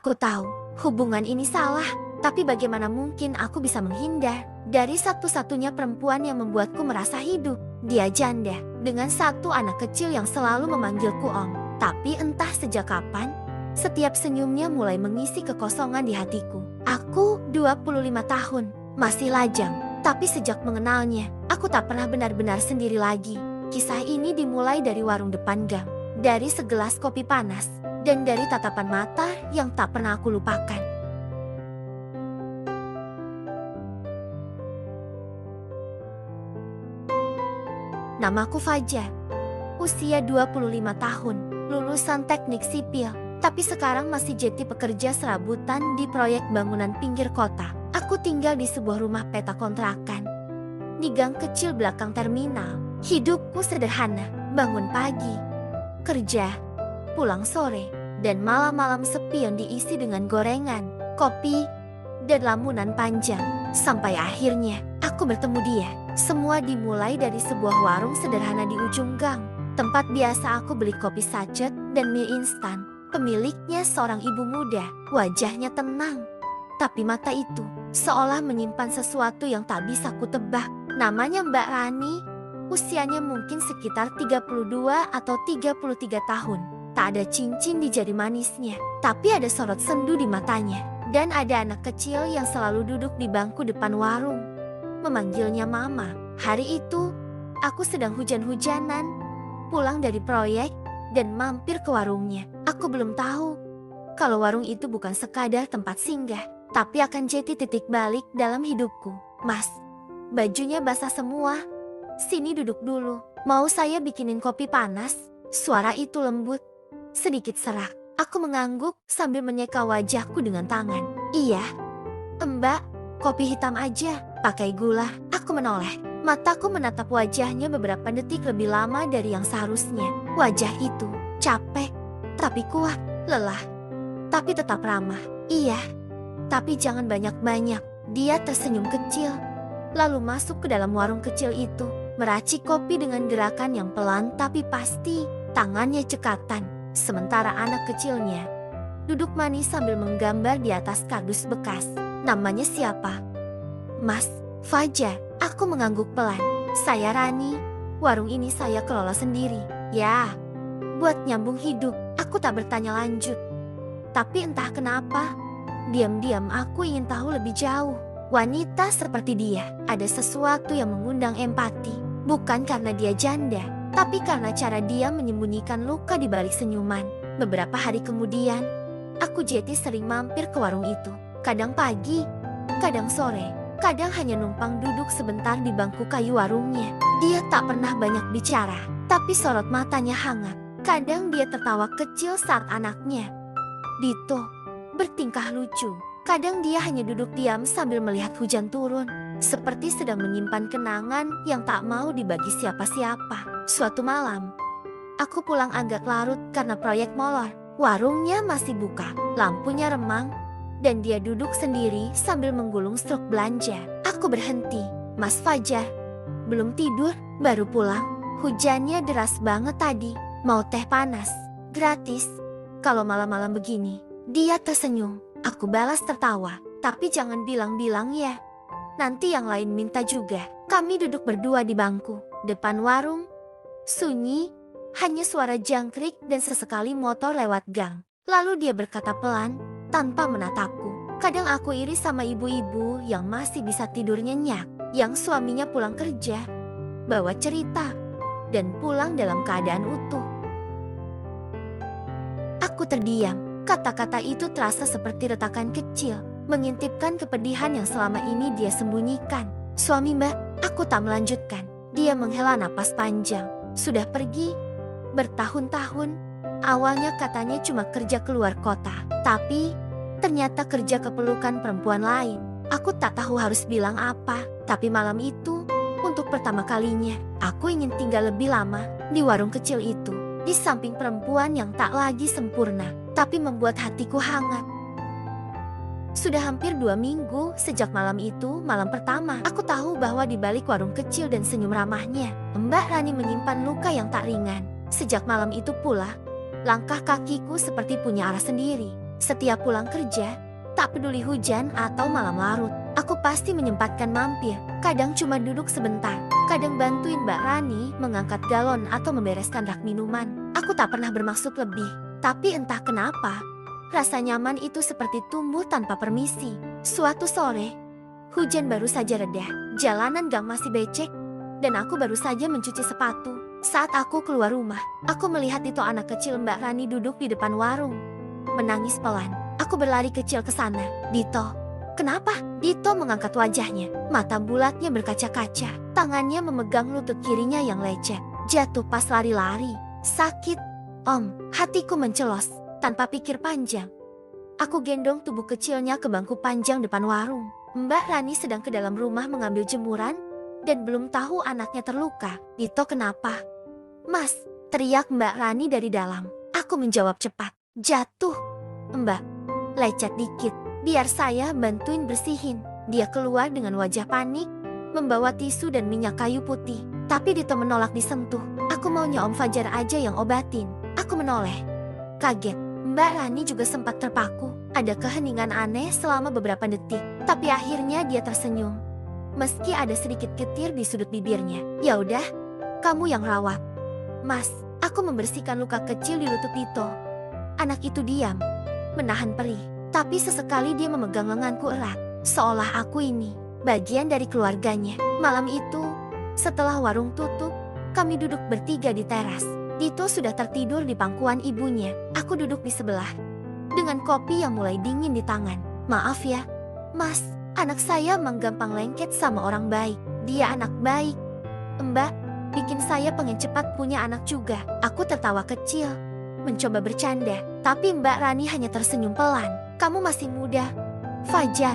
Aku tahu, hubungan ini salah, tapi bagaimana mungkin aku bisa menghindar dari satu-satunya perempuan yang membuatku merasa hidup. Dia janda, dengan satu anak kecil yang selalu memanggilku Om. Tapi entah sejak kapan, setiap senyumnya mulai mengisi kekosongan di hatiku. Aku 25 tahun, masih lajang. Tapi sejak mengenalnya, aku tak pernah benar-benar sendiri lagi. Kisah ini dimulai dari warung depan gang, dari segelas kopi panas, dan dari tatapan mata yang tak pernah aku lupakan. Namaku Fajar, usia 25 tahun, lulusan teknik sipil, tapi sekarang masih jadi pekerja serabutan di proyek bangunan pinggir kota. Aku tinggal di sebuah rumah peta kontrakan, di gang kecil belakang terminal. Hidupku sederhana, bangun pagi, kerja, pulang sore, dan malam-malam sepi yang diisi dengan gorengan, kopi, dan lamunan panjang. Sampai akhirnya, aku bertemu dia. Semua dimulai dari sebuah warung sederhana di ujung gang. Tempat biasa aku beli kopi sachet dan mie instan. Pemiliknya seorang ibu muda, wajahnya tenang. Tapi mata itu seolah menyimpan sesuatu yang tak bisa kutebak. Namanya Mbak Rani, usianya mungkin sekitar 32 atau 33 tahun. Tak ada cincin di jari manisnya, tapi ada sorot sendu di matanya. Dan ada anak kecil yang selalu duduk di bangku depan warung, memanggilnya Mama. Hari itu, aku sedang hujan-hujanan, pulang dari proyek, dan mampir ke warungnya. Aku belum tahu kalau warung itu bukan sekadar tempat singgah, tapi akan jadi titik balik dalam hidupku. Mas, bajunya basah semua. Sini duduk dulu. Mau saya bikinin kopi panas? Suara itu lembut, sedikit serak. Aku mengangguk sambil menyeka wajahku dengan tangan. Iya, Mbak, kopi hitam aja, pakai gula. Aku menoleh. Mataku menatap wajahnya beberapa detik lebih lama dari yang seharusnya. Wajah itu capek, tapi kuat, lelah, tapi tetap ramah. Iya, tapi jangan banyak-banyak. Dia tersenyum kecil, lalu masuk ke dalam warung kecil itu, meracik kopi dengan gerakan yang pelan tapi pasti. Tangannya cekatan. Sementara anak kecilnya duduk manis sambil menggambar di atas kardus bekas. Namanya siapa? Mas, Fajar. Aku mengangguk pelan. Saya Rani, warung ini saya kelola sendiri. Ya, buat nyambung hidup. Aku tak bertanya lanjut. Tapi entah kenapa, diam-diam aku ingin tahu lebih jauh. Wanita seperti dia, ada sesuatu yang mengundang empati. Bukan karena dia janda, tapi karena cara dia menyembunyikan luka di balik senyuman. Beberapa hari kemudian, aku jadi sering mampir ke warung itu. Kadang pagi, kadang sore, kadang hanya numpang duduk sebentar di bangku kayu warungnya. Dia tak pernah banyak bicara, tapi sorot matanya hangat. Kadang dia tertawa kecil saat anaknya, Dito, bertingkah lucu. Kadang dia hanya duduk diam sambil melihat hujan turun, seperti sedang menyimpan kenangan yang tak mau dibagi siapa-siapa. Suatu malam, aku pulang agak larut karena proyek molor. Warungnya masih buka, lampunya remang, dan dia duduk sendiri sambil menggulung struk belanja. Aku berhenti. Mas Fajar, belum tidur, baru pulang. Hujannya deras banget tadi. Mau teh panas? Gratis. Kalau malam-malam begini. Dia tersenyum. Aku balas tertawa. Tapi jangan bilang-bilang ya. Nanti yang lain minta juga. Kami duduk berdua di bangku depan warung. Sunyi, hanya suara jangkrik dan sesekali motor lewat gang. Lalu dia berkata pelan, tanpa menatapku. Kadang aku iri sama ibu-ibu yang masih bisa tidur nyenyak, yang suaminya pulang kerja, bawa cerita, dan pulang dalam keadaan utuh. Aku terdiam. Kata-kata itu terasa seperti retakan kecil, mengintipkan kepedihan yang selama ini dia sembunyikan. Suami Mbak, aku tak melanjutkan. Dia menghela napas panjang. Sudah pergi bertahun-tahun. Awalnya katanya cuma kerja keluar kota, tapi ternyata kerja kepelukan perempuan lain. Aku tak tahu harus bilang apa, tapi malam itu, untuk pertama kalinya, aku ingin tinggal lebih lama di warung kecil itu, di samping perempuan yang tak lagi sempurna, tapi membuat hatiku hangat. Sudah hampir 2 minggu sejak malam itu, malam pertama, aku tahu bahwa di balik warung kecil dan senyum ramahnya, Mbak Rani menyimpan luka yang tak ringan. Sejak malam itu pula, langkah kakiku seperti punya arah sendiri. Setiap pulang kerja, tak peduli hujan atau malam larut, aku pasti menyempatkan mampir. Kadang cuma duduk sebentar, kadang bantuin Mbak Rani mengangkat galon atau membereskan rak minuman. Aku tak pernah bermaksud lebih, tapi entah kenapa, rasa nyaman itu seperti tumbuh tanpa permisi. Suatu sore, hujan baru saja reda, jalanan gang masih becek, dan aku baru saja mencuci sepatu. Saat aku keluar rumah, aku melihat itu anak kecil Mbak Rani duduk di depan warung, menangis pelan. Aku berlari kecil ke sana. Dito, kenapa? Dito mengangkat wajahnya, mata bulatnya berkaca-kaca, tangannya memegang lutut kirinya yang lecet. Jatuh pas lari-lari. Sakit, Om. Hatiku mencelos, tanpa pikir panjang. Aku gendong tubuh kecilnya ke bangku panjang depan warung. Mbak Rani sedang ke dalam rumah mengambil jemuran, dan belum tahu anaknya terluka. Dito kenapa? Mas, teriak Mbak Rani dari dalam. Aku menjawab cepat. Jatuh. Mbak, lecet dikit. Biar saya bantuin bersihin. Dia keluar dengan wajah panik, membawa tisu dan minyak kayu putih. Tapi Dito menolak disentuh. Aku maunya Om Fajar aja yang obatin. Aku menoleh. Kaget. Mbak Rani juga sempat terpaku. Ada keheningan aneh selama beberapa detik. Tapi akhirnya dia tersenyum. Meski ada sedikit getir di sudut bibirnya. Ya udah, kamu yang rawat. Mas, aku membersihkan luka kecil di lutut Dito. Anak itu diam, menahan perih. Tapi sesekali dia memegang lenganku erat. Seolah aku ini bagian dari keluarganya. Malam itu, setelah warung tutup, kami duduk bertiga di teras. Dito sudah tertidur di pangkuan ibunya. Aku duduk di sebelah, dengan kopi yang mulai dingin di tangan. Maaf ya, Mas, anak saya emang gampang lengket sama orang baik. Dia anak baik. Mbak, bikin saya pengen cepat punya anak juga. Aku tertawa kecil, mencoba bercanda. Tapi Mbak Rani hanya tersenyum pelan. Kamu masih muda, Fajar.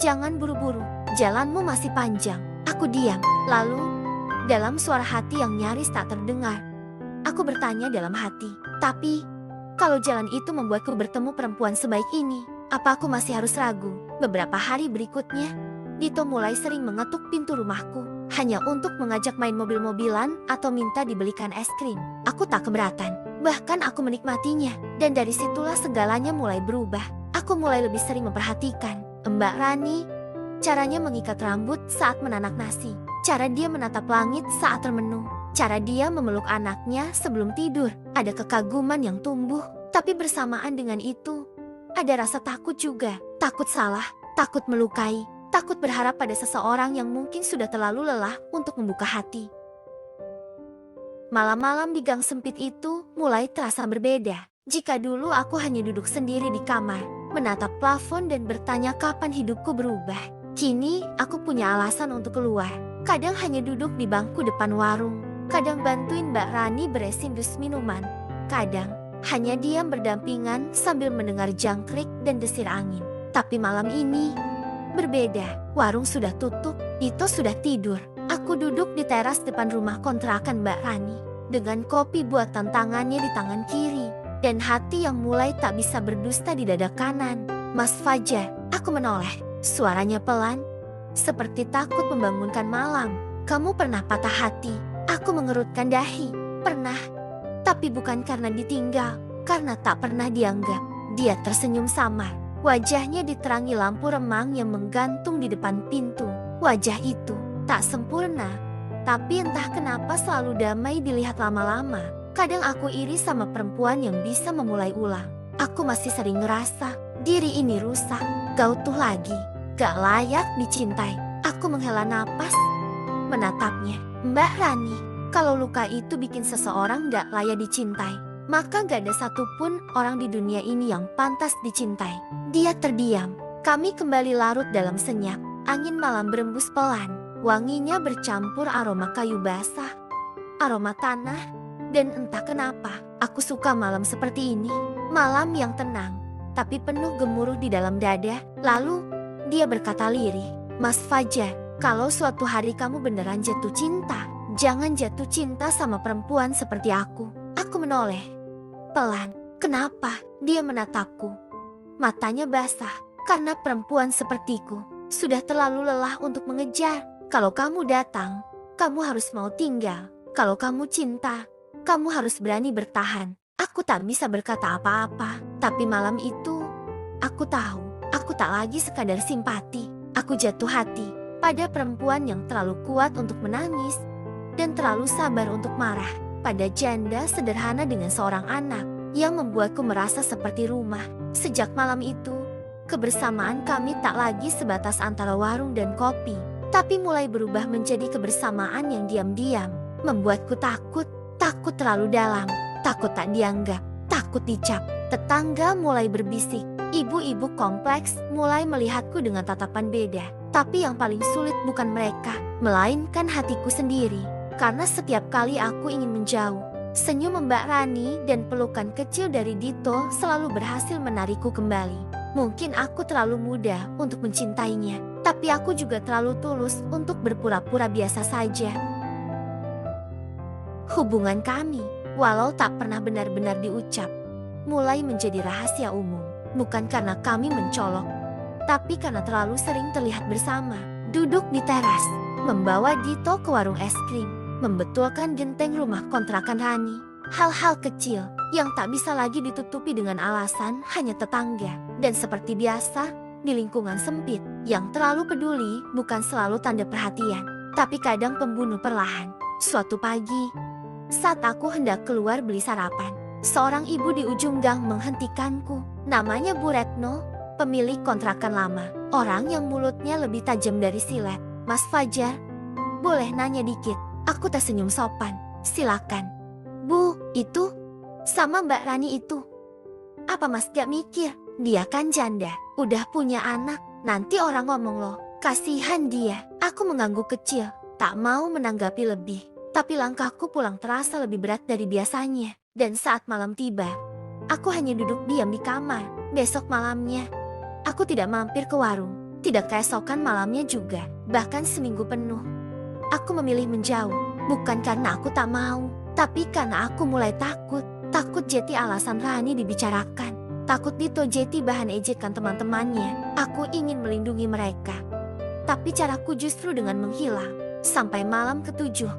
Jangan buru-buru, jalanmu masih panjang. Aku diam. Lalu, dalam suara hati yang nyaris tak terdengar, aku bertanya dalam hati. Tapi, kalau jalan itu membuatku bertemu perempuan sebaik ini, apa aku masih harus ragu? Beberapa hari berikutnya, Dito mulai sering mengetuk pintu rumahku, hanya untuk mengajak main mobil-mobilan atau minta dibelikan es krim. Aku tak keberatan, bahkan aku menikmatinya. Dan dari situlah segalanya mulai berubah. Aku mulai lebih sering memperhatikan Mbak Rani, caranya mengikat rambut saat menanak nasi, cara dia menatap langit saat termenung, cara dia memeluk anaknya sebelum tidur. Ada kekaguman yang tumbuh, tapi bersamaan dengan itu, ada rasa takut juga. Takut salah, takut melukai, takut berharap pada seseorang yang mungkin sudah terlalu lelah untuk membuka hati. Malam-malam di gang sempit itu mulai terasa berbeda. Jika dulu aku hanya duduk sendiri di kamar, menatap plafon dan bertanya kapan hidupku berubah, kini aku punya alasan untuk keluar. Kadang hanya duduk di bangku depan warung, kadang bantuin Mbak Rani beresin dus minuman, kadang hanya diam berdampingan sambil mendengar jangkrik dan desir angin. Tapi malam ini berbeda. Warung sudah tutup, Dito sudah tidur. Aku duduk di teras depan rumah kontrakan Mbak Rani, dengan kopi buatan tangannya di tangan kiri, dan hati yang mulai tak bisa berdusta di dada kanan. Mas Fajar, aku menoleh. Suaranya pelan, seperti takut membangunkan malam. Kamu pernah patah hati? Aku mengerutkan dahi. Pernah, tapi bukan karena ditinggal, karena tak pernah dianggap. Dia tersenyum samar. Wajahnya diterangi lampu remang yang menggantung di depan pintu. Wajah itu tak sempurna, tapi entah kenapa selalu damai dilihat lama-lama. Kadang aku iri sama perempuan yang bisa memulai ulang. Aku masih sering ngerasa diri ini rusak, gak utuh lagi, gak layak dicintai. Aku menghela napas, menatapnya. Mbak Rani, kalau luka itu bikin seseorang gak layak dicintai, maka gak ada satupun orang di dunia ini yang pantas dicintai. Dia terdiam. Kami kembali larut dalam senyap. Angin malam berembus pelan. Wanginya bercampur aroma kayu basah, aroma tanah, dan entah kenapa aku suka malam seperti ini. Malam yang tenang, tapi penuh gemuruh di dalam dada. Lalu dia berkata lirih, Mas Fajar, kalau suatu hari kamu beneran jatuh cinta, jangan jatuh cinta sama perempuan seperti aku. Aku menoleh pelan. Kenapa? Dia menatapku. Matanya basah, karena perempuan sepertiku sudah terlalu lelah untuk mengejar. Kalau kamu datang, kamu harus mau tinggal. Kalau kamu cinta, kamu harus berani bertahan. Aku tak bisa berkata apa-apa, tapi malam itu Aku tahu, aku tak lagi sekadar simpati. Aku jatuh hati pada perempuan yang terlalu kuat untuk menangis dan terlalu sabar untuk marah. Pada janda sederhana dengan seorang anak yang membuatku merasa seperti rumah. Sejak malam itu, kebersamaan kami tak lagi sebatas antara warung dan kopi, tapi mulai berubah menjadi kebersamaan yang diam-diam. Membuatku takut, takut terlalu dalam, takut tak dianggap, takut dicap. Tetangga mulai berbisik, ibu-ibu kompleks mulai melihatku dengan tatapan beda. Tapi yang paling sulit bukan mereka, melainkan hatiku sendiri. Karena setiap kali aku ingin menjauh, senyum Mbak Rani dan pelukan kecil dari Dito selalu berhasil menarikku kembali. Mungkin aku terlalu muda untuk mencintainya, tapi aku juga terlalu tulus untuk berpura-pura biasa saja. Hubungan kami, walau tak pernah benar-benar diucap, mulai menjadi rahasia umum. Bukan karena kami mencolok, tapi karena terlalu sering terlihat bersama, duduk di teras, membawa Dito ke warung es krim, membetulkan genteng rumah kontrakan Rani. Hal-hal kecil yang tak bisa lagi ditutupi dengan alasan hanya tetangga. Dan seperti biasa, di lingkungan sempit, yang terlalu peduli bukan selalu tanda perhatian, tapi kadang pembunuh perlahan. Suatu pagi, saat aku hendak keluar beli sarapan, seorang ibu di ujung gang menghentikanku. Namanya Bu Retno, pemilik kontrakan lama. Orang yang mulutnya lebih tajam dari silet. Mas Fajar, boleh nanya dikit? Aku tersenyum sopan. Silakan. Bu, itu sama Mbak Rani itu. Apa Mas gak mikir? Dia kan janda, udah punya anak. Nanti orang ngomong loh, kasihan dia. Aku mengangguk kecil, tak mau menanggapi lebih. Tapi langkahku pulang terasa lebih berat dari biasanya. Dan saat malam tiba, aku hanya duduk diam di kamar. Besok malamnya, aku tidak mampir ke warung. Tidak keesokan malamnya juga, bahkan seminggu penuh. Aku memilih menjauh, bukan karena aku tak mau, tapi karena aku mulai takut. Takut jadi alasan Rani dibicarakan. Takut Dito jadi bahan ejekan teman-temannya. Aku ingin melindungi mereka. Tapi caraku justru dengan menghilang. Sampai malam ketujuh,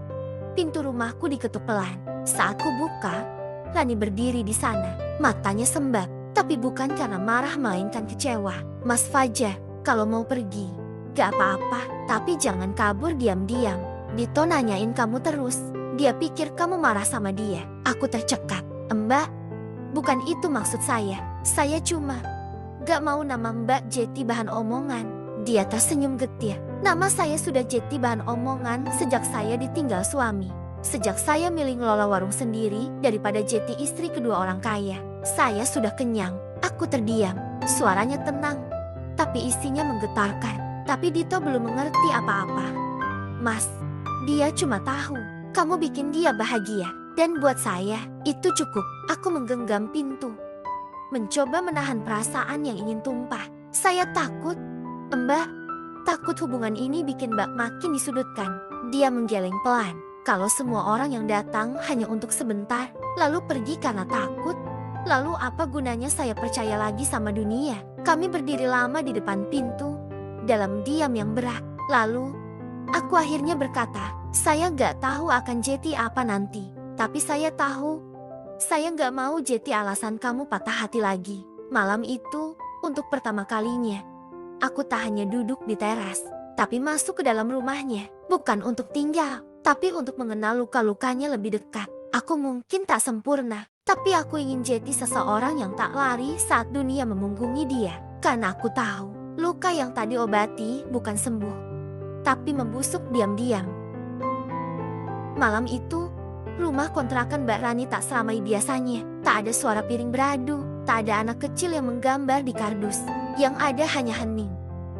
pintu rumahku diketuk pelan. Saat ku buka, Rani berdiri di sana. Matanya sembab, tapi bukan karena marah melainkan kecewa. Mas Fajar, kalau mau pergi, gak apa-apa, tapi jangan kabur diam-diam. Dito nanyain kamu terus. Dia pikir kamu marah sama dia. Aku tercekat. Mbak, bukan itu maksud saya. Saya cuma gak mau nama Mbak jadi bahan omongan. Dia tersenyum getir. Nama saya sudah jadi bahan omongan sejak saya ditinggal suami. Sejak saya milih ngelola warung sendiri daripada jadi istri kedua orang kaya. Saya sudah kenyang. Aku terdiam. Suaranya tenang, tapi isinya menggetarkan. Tapi Dito belum mengerti apa-apa. Mas, dia cuma tahu kamu bikin dia bahagia. Dan buat saya, itu cukup. Aku menggenggam pintu, mencoba menahan perasaan yang ingin tumpah. Saya takut, Mbak. Takut hubungan ini bikin Mbak makin disudutkan. Dia menggeleng pelan. Kalau semua orang yang datang hanya untuk sebentar, lalu pergi karena takut, lalu apa gunanya saya percaya lagi sama dunia? Kami berdiri lama di depan pintu, dalam diam yang berat. Lalu, aku akhirnya berkata, saya gak tahu akan jadi apa nanti. Tapi saya tahu, saya gak mau jadi alasan kamu patah hati lagi. Malam itu, untuk pertama kalinya, aku tak hanya duduk di teras, tapi masuk ke dalam rumahnya. Bukan untuk tinggal, tapi untuk mengenal luka-lukanya lebih dekat. Aku mungkin tak sempurna, tapi aku ingin jadi seseorang yang tak lari saat dunia memunggungi dia. Karena aku tahu, luka yang tadi obati bukan sembuh, tapi membusuk diam-diam. Malam itu, rumah kontrakan Mbak Rani tak seramai biasanya. Tak ada suara piring beradu, tak ada anak kecil yang menggambar di kardus. Yang ada hanya hening,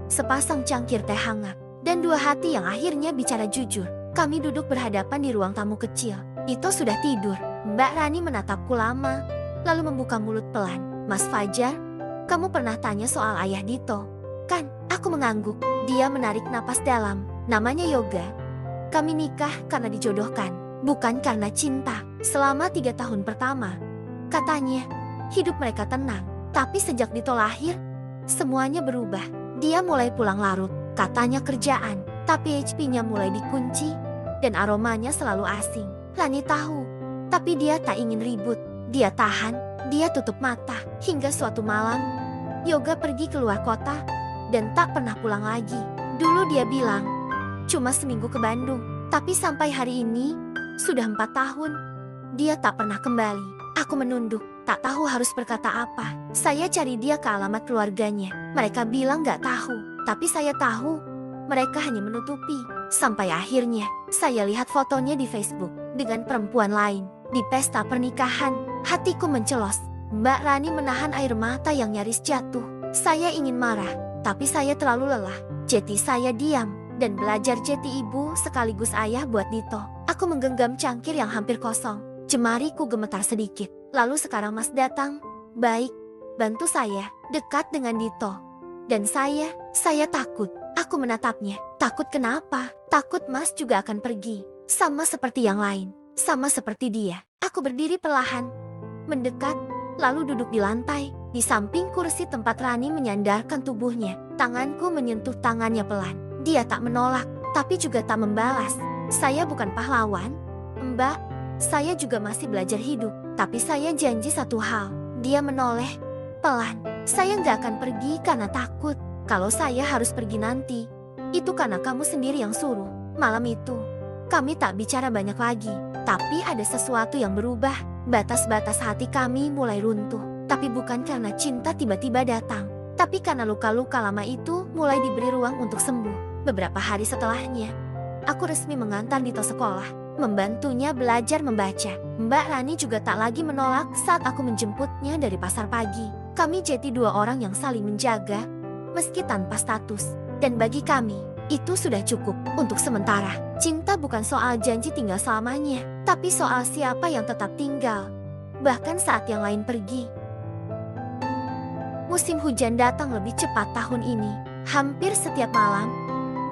sepasang cangkir teh hangat, dan dua hati yang akhirnya bicara jujur. Kami duduk berhadapan di ruang tamu kecil. Dito sudah tidur. Mbak Rani menatapku lama, lalu membuka mulut pelan. Mas Fajar, kamu pernah tanya soal ayah Dito, kan? Aku mengangguk. Dia menarik napas dalam. Namanya Yoga. Kami nikah karena dijodohkan, bukan karena cinta. Selama 3 tahun pertama, katanya, hidup mereka tenang. Tapi sejak Dito lahir, semuanya berubah. Dia mulai pulang larut, katanya kerjaan, tapi HP-nya mulai dikunci, dan aromanya selalu asing. Rani tahu, tapi dia tak ingin ribut. Dia tahan, dia tutup mata, hingga suatu malam, Yoga pergi keluar kota dan tak pernah pulang lagi. Dulu dia bilang, cuma seminggu ke Bandung. Tapi sampai hari ini, sudah 4 tahun. Dia tak pernah kembali. Aku menunduk, tak tahu harus berkata apa. Saya cari dia ke alamat keluarganya. Mereka bilang gak tahu. Tapi saya tahu, mereka hanya menutupi. Sampai akhirnya, saya lihat fotonya di Facebook dengan perempuan lain. Di pesta pernikahan, hatiku mencelos. Mbak Rani menahan air mata yang nyaris jatuh. Saya ingin marah, tapi saya terlalu lelah. Jadi saya diam dan belajar jadi ibu sekaligus ayah buat Dito. Aku menggenggam cangkir yang hampir kosong. Jemariku gemetar sedikit. Lalu sekarang Mas datang. Baik, bantu saya dekat dengan Dito. Dan saya takut. Aku menatapnya. Takut kenapa? Takut Mas juga akan pergi. Sama seperti yang lain. Sama seperti dia. Aku berdiri perlahan. Mendekat, lalu duduk di lantai. Di samping kursi tempat Rani menyandarkan tubuhnya. Tanganku menyentuh tangannya pelan. Dia tak menolak, tapi juga tak membalas. Saya bukan pahlawan, Mbak. Saya juga masih belajar hidup. Tapi saya janji satu hal. Dia menoleh, pelan. Saya nggak akan pergi karena takut. Kalau saya harus pergi nanti, itu karena kamu sendiri yang suruh. Malam itu, kami tak bicara banyak lagi. Tapi ada sesuatu yang berubah. Batas-batas hati kami mulai runtuh. Tapi bukan karena cinta tiba-tiba datang. Tapi karena luka-luka lama itu mulai diberi ruang untuk sembuh. Beberapa hari setelahnya, aku resmi mengantar Dito sekolah, membantunya belajar membaca. Mbak Rani juga tak lagi menolak saat aku menjemputnya dari pasar pagi. Kami jadi 2 orang yang saling menjaga, meski tanpa status. Dan bagi kami, itu sudah cukup untuk sementara. Cinta bukan soal janji tinggal selamanya, tapi soal siapa yang tetap tinggal, bahkan saat yang lain pergi. Musim hujan datang lebih cepat tahun ini. Hampir setiap malam,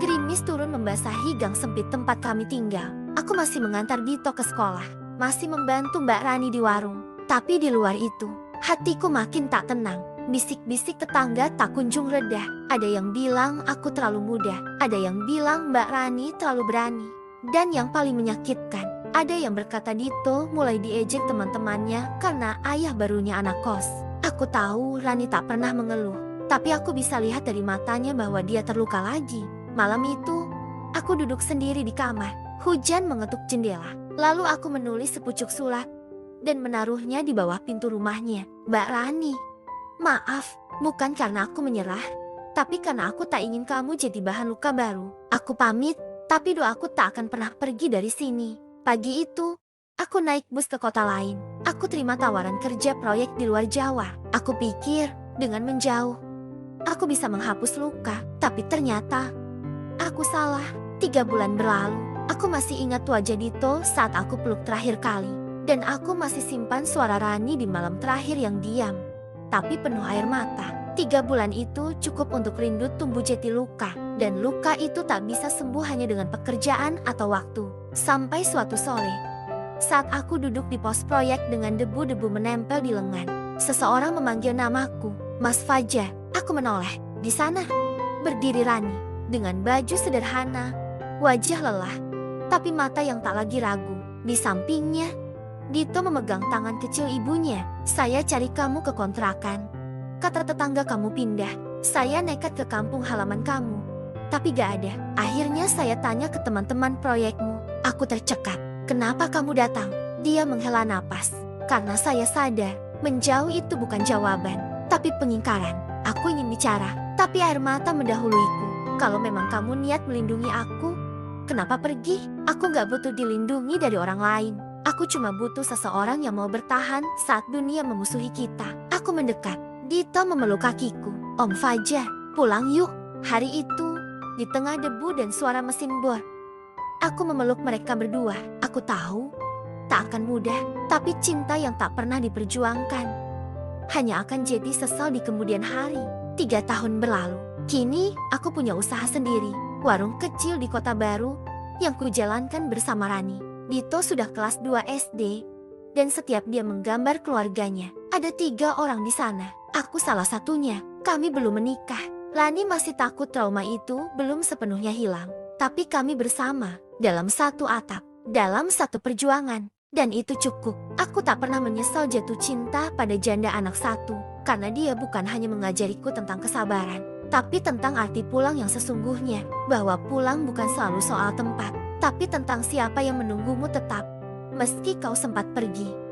gerimis turun membasahi gang sempit tempat kami tinggal. Aku masih mengantar Dito ke sekolah, masih membantu Mbak Rani di warung. Tapi di luar itu, hatiku makin tak tenang. Bisik-bisik tetangga tak kunjung reda. Ada yang bilang aku terlalu muda, ada yang bilang Mbak Rani terlalu berani. Dan yang paling menyakitkan, ada yang berkata Dito mulai diejek teman-temannya karena ayah barunya anak kos. Aku tahu Rani tak pernah mengeluh, tapi aku bisa lihat dari matanya bahwa dia terluka lagi. Malam itu, aku duduk sendiri di kamar. Hujan mengetuk jendela. Lalu aku menulis sepucuk surat dan menaruhnya di bawah pintu rumahnya. Mbak Rani, maaf, bukan karena aku menyerah, tapi karena aku tak ingin kamu jadi bahan luka baru. Aku pamit, tapi doaku tak akan pernah pergi dari sini. Pagi itu, aku naik bus ke kota lain. Aku terima tawaran kerja proyek di luar Jawa. Aku pikir, dengan menjauh, aku bisa menghapus luka. Tapi ternyata, aku salah. 3 bulan berlalu, aku masih ingat wajah Dito saat aku peluk terakhir kali. Dan aku masih simpan suara Rani di malam terakhir yang diam, tapi penuh air mata. 3 bulan itu cukup untuk rindu tumbuh jadi luka. Dan luka itu tak bisa sembuh hanya dengan pekerjaan atau waktu. Sampai suatu sore, saat aku duduk di pos proyek dengan debu-debu menempel di lengan, seseorang memanggil namaku, Mas Fajar. Aku menoleh. Di sana, berdiri Rani, dengan baju sederhana, wajah lelah, tapi mata yang tak lagi ragu. Di sampingnya, Dito memegang tangan kecil ibunya. Saya cari kamu ke kontrakan. Kata tetangga kamu pindah. Saya nekat ke kampung halaman kamu, tapi gak ada. Akhirnya saya tanya ke teman-teman proyekmu. Aku tercekat. Kenapa kamu datang? Dia menghela napas. Karena saya sadar, menjauh itu bukan jawaban, tapi pengingkaran. Aku ingin bicara, tapi air mata mendahuluiku. Kalau memang kamu niat melindungi aku, kenapa pergi? Aku gak butuh dilindungi dari orang lain. Aku cuma butuh seseorang yang mau bertahan saat dunia memusuhi kita. Aku mendekat. Dito memeluk kakiku. Om Fajar, pulang yuk. Hari itu, di tengah debu dan suara mesin bor, aku memeluk mereka berdua. Aku tahu, tak akan mudah, tapi cinta yang tak pernah diperjuangkan hanya akan jadi sesal di kemudian hari. 3 tahun berlalu. Kini, aku punya usaha sendiri. Warung kecil di kota baru yang kujalankan bersama Rani. Dito sudah kelas 2 SD, dan setiap dia menggambar keluarganya, ada 3 orang di sana. Aku salah satunya. Kami belum menikah. Rani masih takut trauma itu belum sepenuhnya hilang. Tapi kami bersama, dalam satu atap, dalam satu perjuangan. Dan itu cukup. Aku tak pernah menyesal jatuh cinta pada janda anak satu. Karena dia bukan hanya mengajariku tentang kesabaran, tapi tentang arti pulang yang sesungguhnya. Bahwa pulang bukan selalu soal tempat, tapi tentang siapa yang menunggumu tetap. Meski kau sempat pergi,